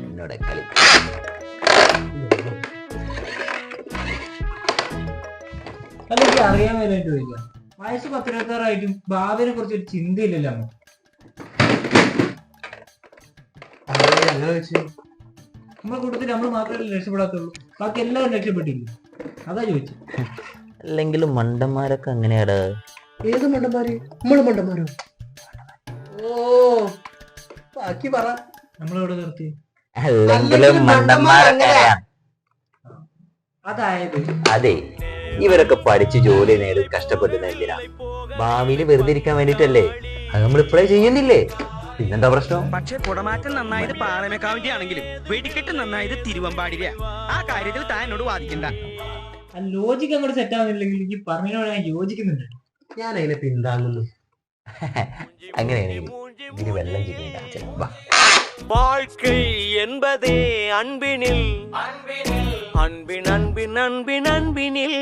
എന്നോട് കളി. അല്ലെങ്കിൽ അറിയാൻ വേണ്ടിട്ട് വരിക. വയസ്സ് 10-26 ഭാവിനെ കുറിച്ച് ഒരു ചിന്തയില്ലല്ലോ. നമ്മളെ കൂട്ടത്തിൽ നമ്മൾ മാത്രമല്ലേ രക്ഷപ്പെടാത്തുള്ളൂ, ബാക്കി എല്ലാവരും രക്ഷപ്പെട്ടില്ല. അതാ ചോദിച്ചു. അല്ലെങ്കിലും മണ്ടന്മാരൊക്കെ അങ്ങനെയാടാ. ഏത് മണ്ടന്മാര്? നമ്മള് മണ്ടന്മാരോ? ഓ ബാക്കി പറ. നമ്മളെവിടെ നിർത്തി? അല്ലെങ്കിലും മണ്ടന്മാരൊക്കെ. അതായത് അതെ, ഇവരൊക്കെ പഠിച്ച് ജോലി നേടി കഷ്ടപ്പെടുന്ന എന്തിനാ? ഭാവിയിൽ വെറുതെ ഇരിക്കാൻ വേണ്ടിട്ടല്ലേ? അത് നമ്മൾ ഇപ്പോഴേ ചെയ്യുന്നില്ലേ? പിന്നെന്താ പ്രശ്നം? പക്ഷെ കുടമാറ്റം നന്നായത് പാറമേക്കാവിന്റെ ആണെങ്കിലും വെടിക്കെട്ട് നന്നായത് തിരുവമ്പാടിയ. ആ കാര്യത്തിൽ താൻ എന്നോട് വാദിക്കണ്ട. ആ ലോജിക്ക് അങ്ങോട്ട് സെറ്റ് ആവുന്നില്ലെങ്കിൽ ഈ പറഞ്ഞതിനോട് ഞാൻ യോജിക്കുന്നുണ്ട്. ഞാൻ അതിനെ പിന്താങ്ങുന്നു. അങ്ങനെയാണെങ്കിൽ ഇതിന് വെള്ളം ചെയ്യുന്നില്ല. வாழ்க்கை என்பதே அன்பினில் அன்பின் அன்பின் அன்பின் அன்பினில்